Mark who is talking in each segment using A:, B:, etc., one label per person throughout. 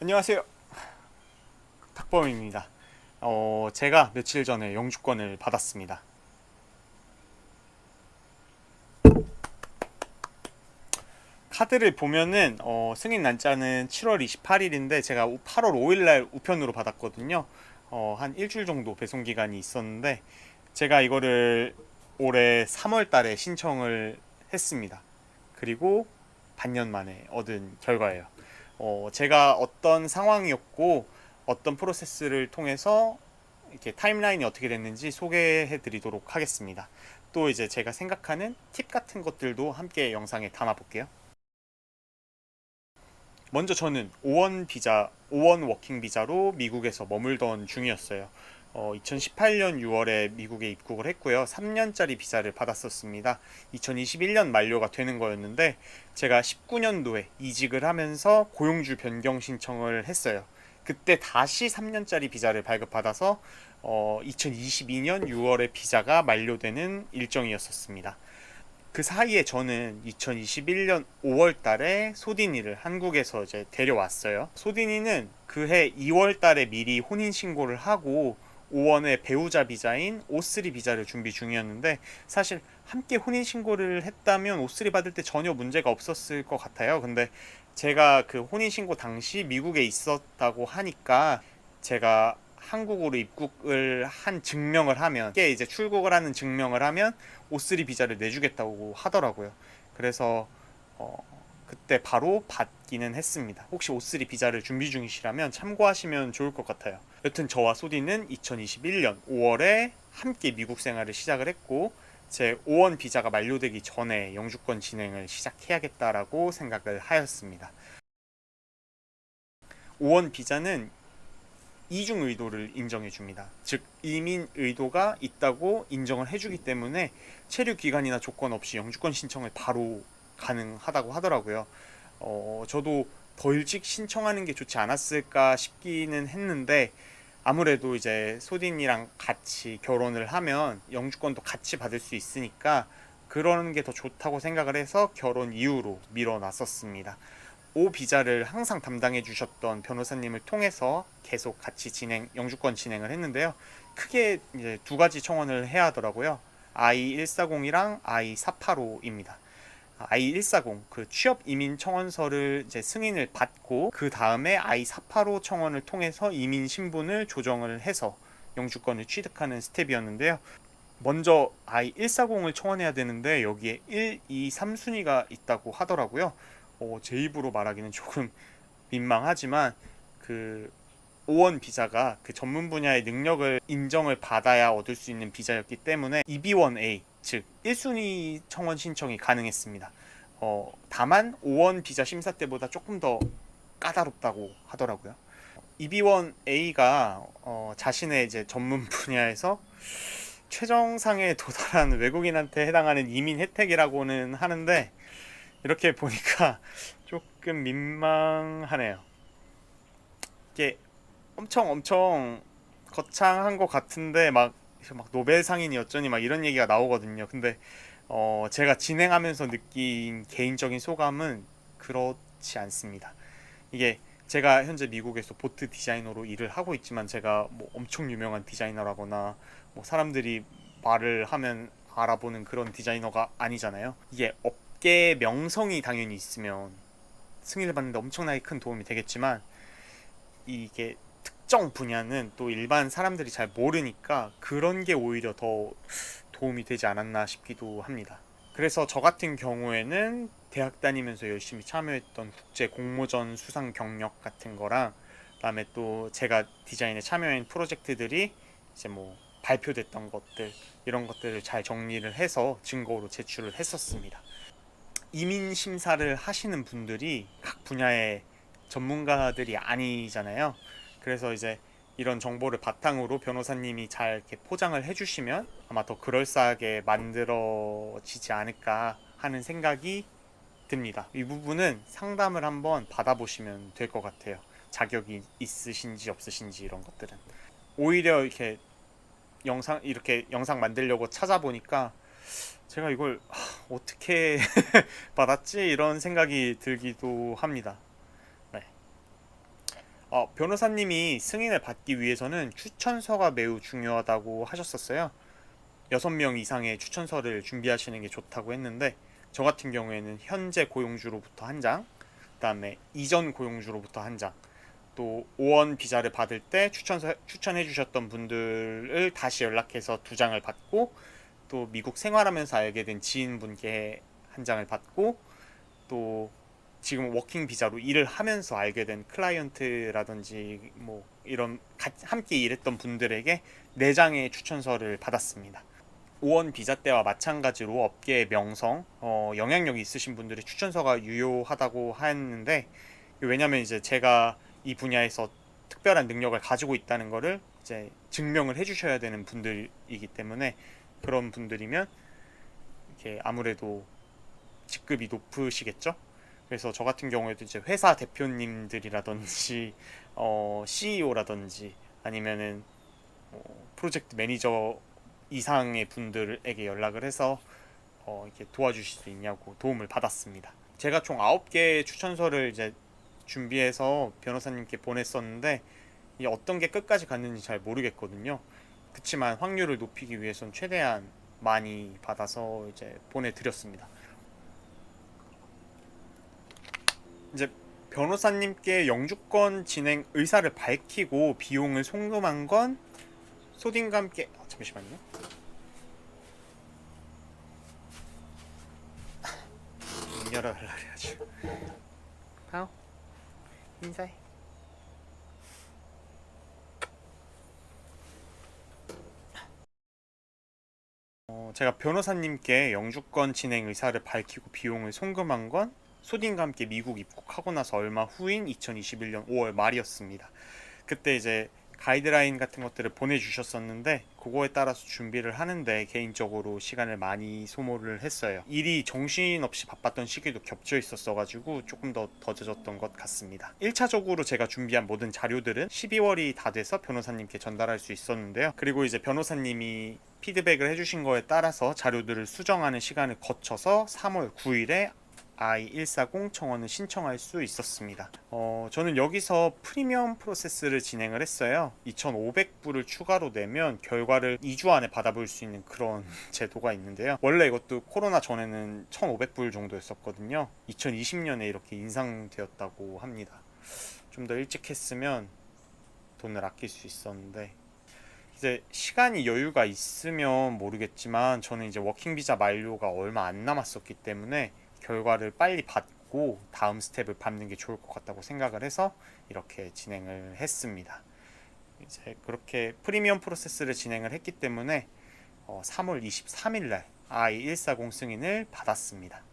A: 안녕하세요. 탁범입니다. 제가 며칠 전에 영주권을 받았습니다. 카드를 보면은 승인 날짜는 7월 28일인데 제가 8월 5일 날 우편으로 받았거든요. 한 일주일 정도 배송 기간이 있었는데 제가 이거를 올해 3월 달에 신청을 했습니다. 그리고 반년 만에 얻은 결과예요. 제가 어떤 상황이었고 어떤 프로세스를 통해서 이렇게 타임라인이 어떻게 됐는지 소개해 드리도록 하겠습니다. 또 이제 제가 생각하는 팁 같은 것들도 함께 영상에 담아 볼게요. 먼저 저는 5원 워킹 비자로 미국에서 머물던 중이었어요. 2018년 6월에 미국에 입국을 했고요. 3년짜리 비자를 받았었습니다. 2021년 만료가 되는 거였는데 제가 19년도에 이직을 하면서 고용주 변경 신청을 했어요. 그때 다시 3년짜리 비자를 발급받아서 2022년 6월에 비자가 만료되는 일정이었었습니다. 그 사이에 저는 2021년 5월 달에 소딘이를 한국에서 이제 데려왔어요. 소딘이는 그해 2월 달에 미리 혼인 신고를 하고 5원의 배우자 비자인 O3 비자를 준비 중이었는데 사실 함께 혼인 신고를 했다면 O3 받을 때 전혀 문제가 없었을 것 같아요. 근데 제가 그 혼인 신고 당시 미국에 있었다고 하니까 제가 한국으로 입국을 한 증명을 하면 이게 이제 출국을 하는 증명을 하면 O3 비자를 내주겠다고 하더라고요. 그래서 어, 그때 바로 받기는 했습니다. 혹시 O3 비자를 준비 중이시라면 참고하시면 좋을 것 같아요. 여튼 저와 소디는 2021년 5월에 함께 미국 생활을 시작을 했고 제 5원 비자가 만료되기 전에 영주권 진행을 시작해야겠다라고 생각을 하였습니다. 5원 비자는 이중 의도를 인정해 줍니다. 즉 이민 의도가 있다고 인정을 해주기 때문에 체류 기간이나 조건 없이 영주권 신청을 바로 가능하다고 하더라고요. 저도 더 일찍 신청하는 게 좋지 않았을까 싶기는 했는데 아무래도 이제 소딘이랑 같이 결혼을 하면 영주권도 같이 받을 수 있으니까 그러는 게 더 좋다고 생각을 해서 결혼 이후로 밀어놨었습니다. 오 비자를 항상 담당해 주셨던 변호사님을 통해서 계속 같이 영주권 진행을 했는데요. 크게 이제 두 가지 청원을 해야 하더라고요. I-140이랑 I-485입니다. I-140 그 취업 이민 청원서를 이제 승인을 받고 그 다음에 I-485 청원을 통해서 이민 신분을 조정을 해서 영주권을 취득하는 스텝이었는데요. 먼저 I-140을 청원해야 되는데 여기에 1, 2, 3순위가 있다고 하더라고요. 제 입으로 말하기는 조금 민망하지만 그 O1 비자가 그 전문 분야의 능력을 인정을 받아야 얻을 수 있는 비자였기 때문에 EB1A 즉 1순위 청원 신청이 가능했습니다. 다만 O1 비자 심사 때보다 조금 더 까다롭다고 하더라고요. EB1A가 자신의 이제 전문 분야에서 최정상에 도달한 외국인한테 해당하는 이민 혜택이라고는 하는데 이렇게 보니까 조금 민망하네요. 이게 엄청 거창한 것 같은데 막 노벨상이니 어쩌니 막 이런 얘기가 나오거든요. 근데 제가 진행하면서 느낀 개인적인 소감은 그렇지 않습니다. 이게 제가 현재 미국에서 보트 디자이너로 일을 하고 있지만 제가 뭐 엄청 유명한 디자이너라거나 뭐 사람들이 말을 하면 알아보는 그런 디자이너가 아니잖아요. 이게 업계 명성이 당연히 있으면 승인을 받는데 엄청나게 큰 도움이 되겠지만 이게 특정 분야는 또 일반 사람들이 잘 모르니까 그런 게 오히려 더 도움이 되지 않았나 싶기도 합니다. 그래서 저 같은 경우에는 대학 다니면서 열심히 참여했던 국제 공모전 수상 경력 같은 거랑 그다음에 또 제가 디자인에 참여한 프로젝트들이 이제 뭐 발표됐던 것들 이런 것들을 잘 정리를 해서 증거로 제출을 했었습니다. 이민 심사를 하시는 분들이 각 분야의 전문가들이 아니잖아요. 그래서 이제 이런 정보를 바탕으로 변호사님이 잘 이렇게 포장을 해주시면 아마 더 그럴싸하게 만들어지지 않을까 하는 생각이 듭니다. 이 부분은 상담을 한번 받아보시면 될 것 같아요. 자격이 있으신지 없으신지 이런 것들은. 오히려 이렇게 영상 만들려고 찾아보니까 제가 이걸 어떻게 받았지 이런 생각이 들기도 합니다. 네. 변호사님이 승인을 받기 위해서는 추천서가 매우 중요하다고 하셨었어요. 6명 이상의 추천서를 준비하시는 게 좋다고 했는데, 저 같은 경우에는 현재 고용주로부터 한 장, 그다음에 이전 고용주로부터 한 장, 또 오원 비자를 받을 때 추천해 주셨던 분들을 다시 연락해서 2장을 받고, 또 미국 생활하면서 알게 된 지인분께 한 장을 받고, 또 지금 워킹 비자로 일을 하면서 알게 된 클라이언트라든지 뭐 이런 함께 일했던 분들에게 4장의 추천서를 받았습니다. 오원 비자 때와 마찬가지로 업계의 명성, 영향력이 있으신 분들의 추천서가 유효하다고 하는데, 왜냐면 이제 제가 이 분야에서 특별한 능력을 가지고 있다는 거를 이제 증명을 해주셔야 되는 분들이기 때문에, 그런 분들이면 이렇게 아무래도 직급이 높으시겠죠. 그래서 저 같은 경우에도 이제 회사 대표님들이라든지 CEO라든지 아니면은 프로젝트 매니저 이상의 분들에게 연락을 해서 이렇게 도와주실 수 있냐고 도움을 받았습니다. 제가 총 9개의 추천서를 이제 준비해서 변호사님께 보냈었는데, 이 어떤 게 끝까지 갔는지 잘 모르겠거든요. 그렇지만 확률을 높이기 위해선 최대한 많이 받아서 이제 보내드렸습니다. 이제 변호사님께 영주권 진행 의사를 밝히고 비용을 송금한 건 소딘과 함께, 잠시만요. 문 열어달라 그래가지고. 하오, 인사해. 제가 변호사님께 영주권 진행 의사를 밝히고 비용을 송금한 건 소딘과 함께 미국 입국하고 나서 얼마 후인 2021년 5월 말이었습니다. 그때 이제 가이드라인 같은 것들을 보내주셨었는데, 그거에 따라서 준비를 하는데 개인적으로 시간을 많이 소모를 했어요. 일이 정신없이 바빴던 시기도 겹쳐 있었어가지고 조금 더 더뎌졌던 것 같습니다. 1차적으로 제가 준비한 모든 자료들은 12월이 다 돼서 변호사님께 전달할 수 있었는데요. 그리고 이제 변호사님이 피드백을 해주신 거에 따라서 자료들을 수정하는 시간을 거쳐서 3월 9일에 I-140 청원을 신청할 수 있었습니다. 저는 여기서 프리미엄 프로세스를 진행을 했어요. 2,500불을 추가로 내면 결과를 2주 안에 받아볼 수 있는 그런 제도가 있는데요. 원래 이것도 코로나 전에는 1,500불 정도였었거든요. 2020년에 이렇게 인상되었다고 합니다. 좀 더 일찍 했으면 돈을 아낄 수 있었는데, 이제 시간이 여유가 있으면 모르겠지만 저는 이제 워킹 비자 만료가 얼마 안 남았었기 때문에 결과를 빨리 받고 다음 스텝을 밟는 게 좋을 것 같다고 생각을 해서 이렇게 진행을 했습니다. 이제 그렇게 프리미엄 프로세스를 진행을 했기 때문에 3월 23일 날 I-140 승인을 받았습니다.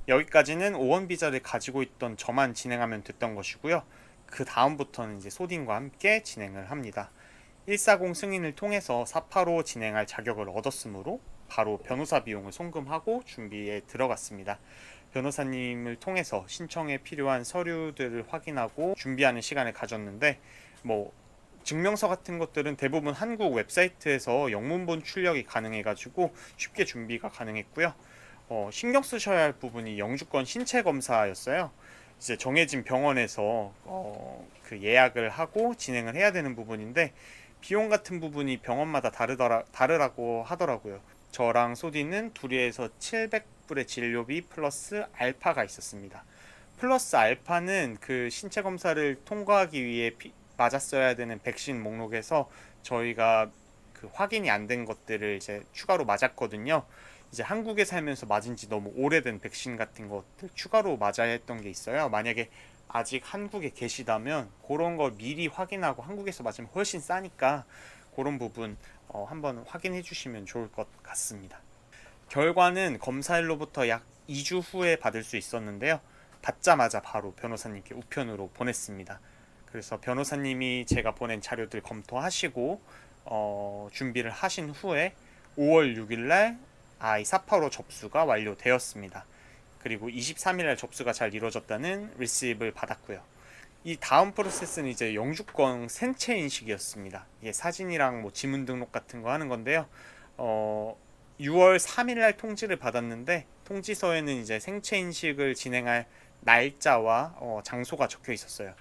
A: 여기까지는 오원 비자를 가지고 있던 저만 진행하면 됐던 것이고요. 그 다음부터는 이제 소딘과 함께 진행을 합니다. 140 승인을 통해서 485 진행할 자격을 얻었으므로 바로 변호사 비용을 송금하고 준비에 들어갔습니다. 변호사님을 통해서 신청에 필요한 서류들을 확인하고 준비하는 시간을 가졌는데, 뭐 증명서 같은 것들은 대부분 한국 웹사이트에서 영문본 출력이 가능해가지고 쉽게 준비가 가능했고요. 신경 쓰셔야 할 부분이 영주권 신체 검사였어요. 이제 정해진 병원에서 그 예약을 하고 진행을 해야 되는 부분인데, 비용 같은 부분이 병원마다 다르라고 하더라고요. 저랑 소디는 둘이에서 700불의 진료비 플러스 알파가 있었습니다. 플러스 알파는 그 신체 검사를 통과하기 위해 맞았어야 되는 백신 목록에서 저희가 그 확인이 안 된 것들을 이제 추가로 맞았거든요. 이제 한국에 살면서 맞은 지 너무 오래된 백신 같은 것들 추가로 맞아야 했던 게 있어요. 만약에 아직 한국에 계시다면 그런 걸 미리 확인하고, 한국에서 맞으면 훨씬 싸니까 그런 부분 한번 확인해 주시면 좋을 것 같습니다. 결과는 검사일로부터 약 2주 후에 받을 수 있었는데요. 받자마자 바로 변호사님께 우편으로 보냈습니다. 그래서 변호사님이 제가 보낸 자료들 검토하시고 준비를 하신 후에 5월 6일날 I-485 접수가 완료되었습니다. 그리고 23일날 접수가 잘 이루어졌다는 리시브를 받았고요. 이 다음 프로세스는 이제 영주권 생체 인식이었습니다. 이게 사진이랑 뭐 지문 등록 같은 거 하는 건데요. 6월 3일날 통지를 받았는데, 통지서에는 이제 생체 인식을 진행할 날짜와 장소가 적혀 있었어요.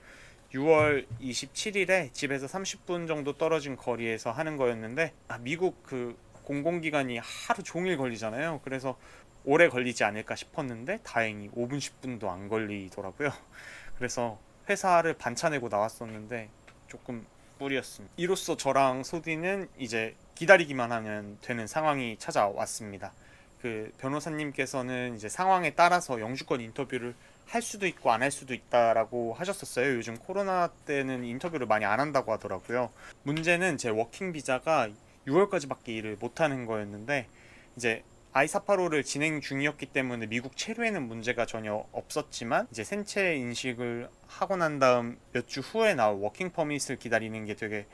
A: 6월 27일에 집에서 30분 정도 떨어진 거리에서 하는 거였는데 미국 그 공공기관이 하루 종일 걸리잖아요. 그래서 오래 걸리지 않을까 싶었는데 다행히 5분 10분도 안 걸리더라고요. 그래서 회사를 반차 내고 나왔었는데 조금 꿀이었습니다. 이로써 저랑 소디는 이제 기다리기만 하면 되는 상황이 찾아왔습니다. 그 변호사님께서는 이제 상황에 따라서 영주권 인터뷰를 할 수도 있고 안 할 수도 있다라고 하셨었어요. 요즘 코로나 때는 인터뷰를 많이 안 한다고 하더라고요. 문제는 제 워킹 비자가 6월까지밖에 일을 못 하는 거였는데 이제 I485를 진행 중이었기 때문에 미국 체류에는 문제가 전혀 없었지만 이제 생체 인식을 하고 난 다음 몇 주 후에 나올 워킹 퍼밋을 기다리는 게 되게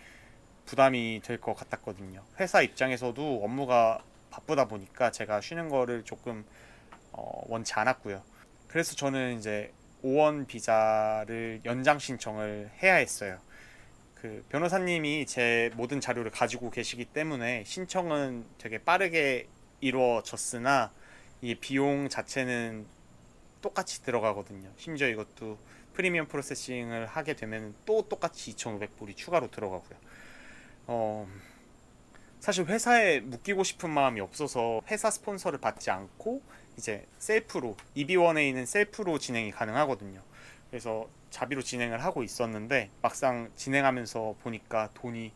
A: 부담이 될 것 같았거든요. 회사 입장에서도 업무가 바쁘다 보니까 제가 쉬는 거를 조금 원치 않았고요. 그래서 저는 이제 O1 비자를 연장 신청을 해야 했어요. 그 변호사님이 제 모든 자료를 가지고 계시기 때문에 신청은 되게 빠르게 이루어졌으나 이 비용 자체는 똑같이 들어가거든요. 심지어 이것도 프리미엄 프로세싱을 하게 되면 또 똑같이 2,500불이 추가로 들어가고요. 어, 사실 회사에 묶이고 싶은 마음이 없어서 회사 스폰서를 받지 않고 이제 셀프로 EB1A는 셀프로 진행이 가능하거든요. 그래서 자비로 진행을 하고 있었는데 막상 진행하면서 보니까 돈이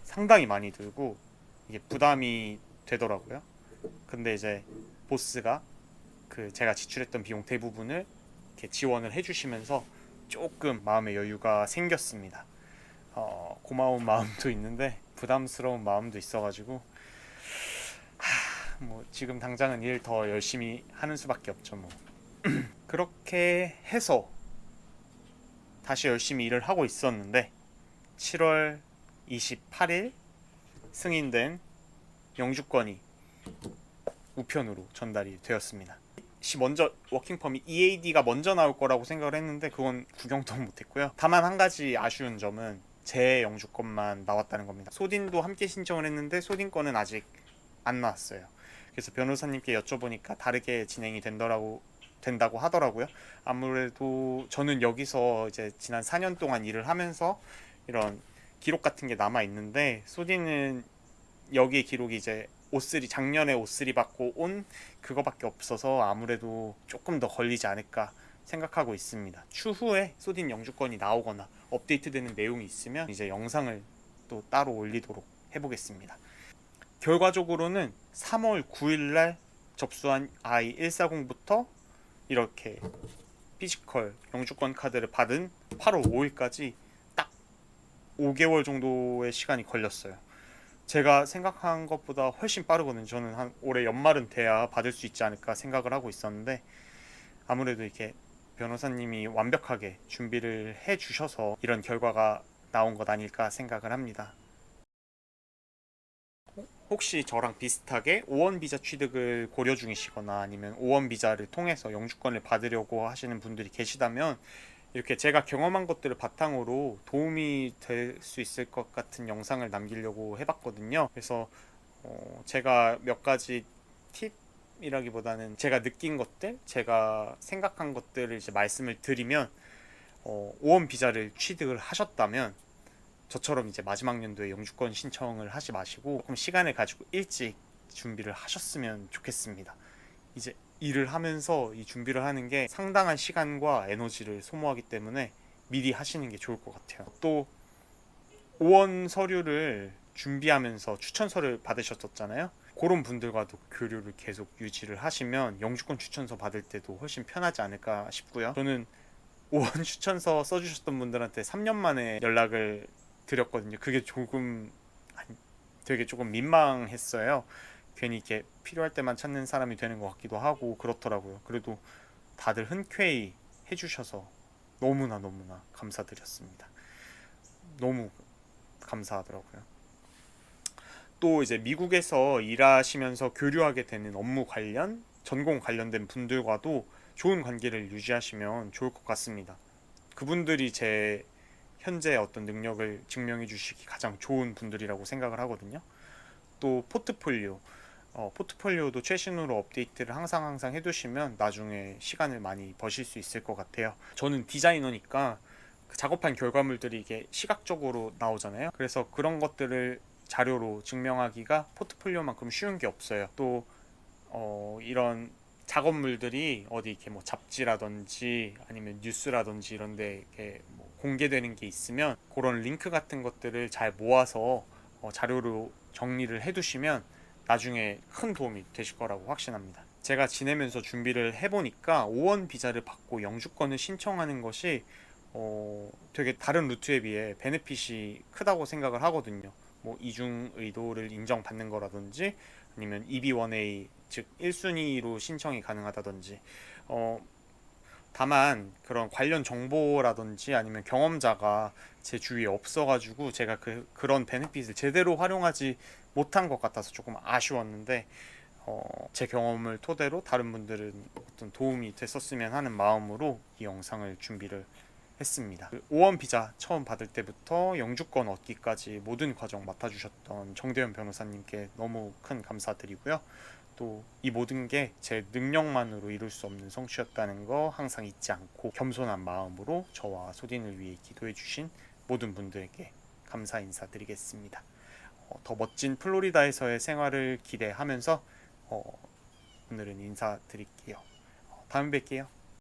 A: 상당히 많이 들고 이게 부담이 되더라고요. 근데 이제 보스가 그 제가 지출했던 비용 대부분을 이렇게 지원을 해주시면서 조금 마음의 여유가 생겼습니다. 고마운 마음도 있는데 부담스러운 마음도 있어가지고 뭐 지금 당장은 일 더 열심히 하는 수밖에 없죠 뭐. 그렇게 해서 다시 열심히 일을 하고 있었는데 7월 28일 승인된 영주권이 우편으로 전달이 되었습니다. 먼저 워킹 퍼밋 EAD가 먼저 나올 거라고 생각을 했는데 그건 구경도 못했고요. 다만 한 가지 아쉬운 점은 제 영주권만 나왔다는 겁니다. 소딘도 함께 신청을 했는데 소딘 거는 아직 안 나왔어요. 그래서 변호사님께 여쭤보니까 다르게 진행이 된다고 하더라고요. 아무래도 저는 여기서 이제 지난 4년 동안 일을 하면서 이런 기록 같은 게 남아 있는데 소디는 여기 기록이 이제 O3 작년에 O3 받고 온 그거밖에 없어서 아무래도 조금 더 걸리지 않을까 생각하고 있습니다. 추후에 소딘 영주권이 나오거나 업데이트되는 내용이 있으면 이제 영상을 또 따로 올리도록 해보겠습니다. 결과적으로는 3월 9일날 접수한 I140부터 이렇게 피지컬 영주권 카드를 받은 8월 5일까지 딱 5개월 정도의 시간이 걸렸어요. 제가 생각한 것보다 훨씬 빠르거든요. 저는 한 올해 연말은 돼야 받을 수 있지 않을까 생각을 하고 있었는데 아무래도 이렇게 변호사님이 완벽하게 준비를 해 주셔서 이런 결과가 나온 것 아닐까 생각을 합니다. 혹시 저랑 비슷하게 O1 비자 취득을 고려 중이시거나 아니면 O1 비자를 통해서 영주권을 받으려고 하시는 분들이 계시다면 이렇게 제가 경험한 것들을 바탕으로 도움이 될 수 있을 것 같은 영상을 남기려고 해봤거든요. 그래서 제가 몇 가지 팁이라기보다는 제가 느낀 것들, 제가 생각한 것들을 이제 말씀을 드리면 O1 비자를 취득을 하셨다면 저처럼 이제 마지막 연도에 영주권 신청을 하지 마시고 조금 시간을 가지고 일찍 준비를 하셨으면 좋겠습니다. 이제 일을 하면서 이 준비를 하는 게 상당한 시간과 에너지를 소모하기 때문에 미리 하시는 게 좋을 것 같아요. 또 오원 서류를 준비하면서 추천서를 받으셨었잖아요. 그런 분들과도 교류를 계속 유지를 하시면 영주권 추천서 받을 때도 훨씬 편하지 않을까 싶고요. 저는 오원 추천서 써주셨던 분들한테 3년 만에 연락을 드렸거든요. 그게 되게 조금 민망했어요. 괜히 이렇게 필요할 때만 찾는 사람이 되는 것 같기도 하고 그렇더라고요. 그래도 다들 흔쾌히 해주셔서 너무나 감사드렸습니다. 너무 감사하더라고요. 또 이제 미국에서 일하시면서 교류하게 되는 업무 관련, 전공 관련된 분들과도 좋은 관계를 유지하시면 좋을 것 같습니다. 그분들이 제 현재 어떤 능력을 증명해 주시기 가장 좋은 분들이라고 생각을 하거든요. 또 포트폴리오도 최신으로 업데이트를 항상 해두시면 나중에 시간을 많이 버실 수 있을 것 같아요. 저는 디자이너니까 그 작업한 결과물들이 이게 시각적으로 나오잖아요. 그래서 그런 것들을 자료로 증명하기가 포트폴리오만큼 쉬운 게 없어요. 또 이런 작업물들이 어디 이렇게 뭐 잡지라든지 아니면 뉴스라든지 이런 데 이렇게 뭐 공개되는 게 있으면 그런 링크 같은 것들을 잘 모아서 자료로 정리를 해두시면 나중에 큰 도움이 되실 거라고 확신합니다. 제가 지내면서 준비를 해보니까 5원 비자를 받고 영주권을 신청하는 것이 되게 다른 루트에 비해 베네핏이 크다고 생각을 하거든요. 뭐 이중 의도를 인정받는 거라든지 아니면 EB1A 즉 1순위로 신청이 가능하다든지 다만 그런 관련 정보라든지 아니면 경험자가 제 주위에 없어가지고 제가 그런 베네핏을 제대로 활용하지 못한 것 같아서 조금 아쉬웠는데 제 경험을 토대로 다른 분들은 어떤 도움이 됐었으면 하는 마음으로 이 영상을 준비를 했습니다. 5원 비자 처음 받을 때부터 영주권 얻기까지 모든 과정 맡아주셨던 정대현 변호사님께 너무 큰 감사드리고요. 또 이 모든 게 제 능력만으로 이룰 수 없는 성취였다는 거 항상 잊지 않고 겸손한 마음으로 저와 소딘을 위해 기도해 주신 모든 분들에게 감사 인사드리겠습니다. 더 멋진 플로리다에서의 생활을 기대하면서 오늘은 인사드릴게요. 다음에 뵐게요.